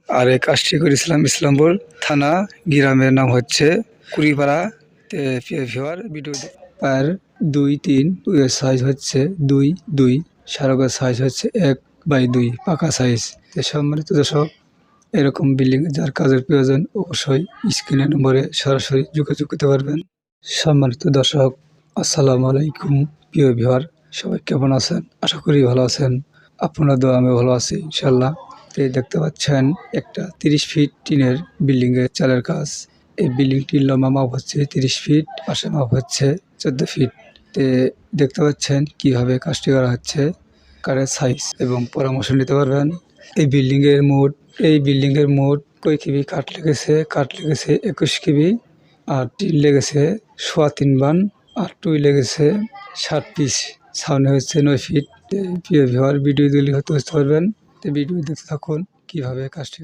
আর এই কাজটি করেছিলাম ইসলামপুর থানা, গ্রামের নাম হচ্ছে কুড়িপাড়া। ভিওয়ার ভিডিও আর 2-3 এর সাইজ হচ্ছে 2-2, সারকের সাইজ হচ্ছে 1/2 পাকা সাইজ। সম্মানিত দর্শক, এরকম বিল্ডিং যার কাজের প্রয়োজন অবশ্যই স্ক্রিনের নম্বরে সরাসরি যোগাযোগ করতে পারবেন। সম্মানিত দর্শক, আসসালামু আলাইকুম। প্রিয় ভিউয়ার, সবাই কেমন আছেন? আশা করি ভালো আছেন। আপনারা দোয়া আমি ভালো আছি ইনশাল্লাহ। তো দেখতে পাচ্ছেন একটা 30 ফিট টিনের বিল্ডিং এর চালের কাজ। এই বিল্ডিংটির লম্বা মাপ হচ্ছে 30 ফিট, পাশে মাপ হচ্ছে 14 ফিট। তে দেখতে পাচ্ছেন কিভাবে কাজটি করা হচ্ছে, কারের সাইজ এবং পরামর্শ নিতে পারবেন। এই বিল্ডিং এর মোট কয় কেবি কাঠ লেগেছে? কাঠ লেগেছে 21 কেবি, আর টিন লেগেছে 3.25 বান, আর টুই লেগেছে 60 পিস। সামনে হচ্ছে 9 ফিট। প্রিয় ভিউয়ার, ভিডিও দিলে হয়তো বুঝতে পারবেন। তো ভিডিও দেখতে থাকুন কিভাবে কাজটি।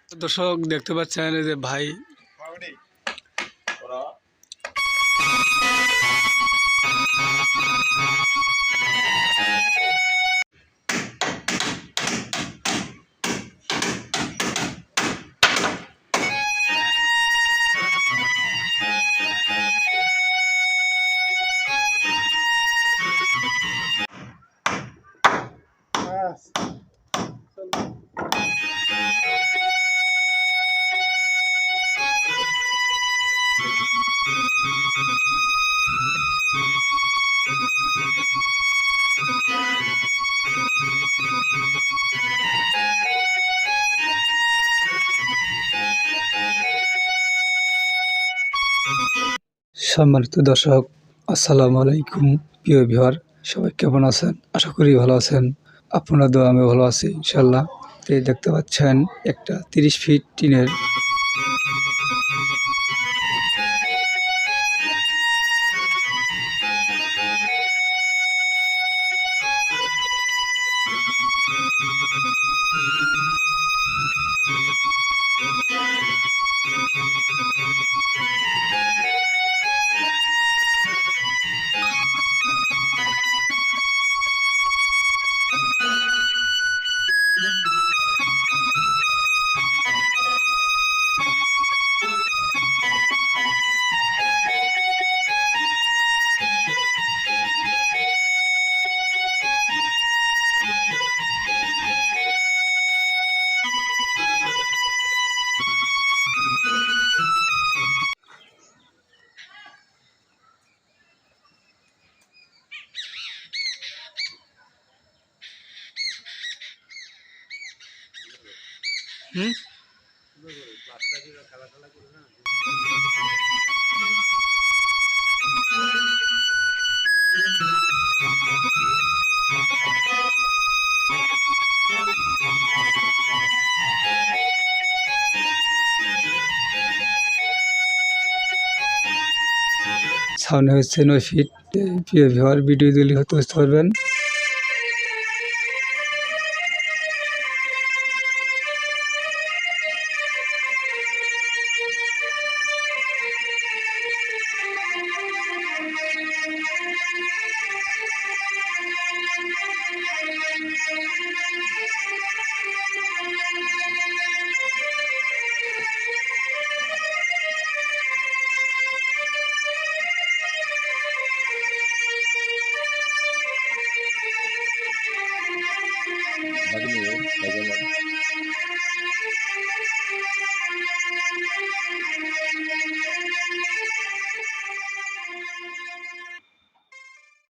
দর্শক দেখতে পাচ্ছেন যে ভাই সম্মানিত দর্শক, আসসালামু আলাইকুম। প্রিয় ভিউয়ার, সবাই কেমন আছেন? আশা করি ভালো আছেন। আপনারা দোয়া আমি ভালো আছি ইনশাল্লাহ। তো দেখতে পাচ্ছেন একটা 30 ফিট টিনের সামনে হচ্ছে 9 ফিট। প্রিয় ভিউয়ার, ভিডিও দিলে হয়তো বুঝতে পারবেন।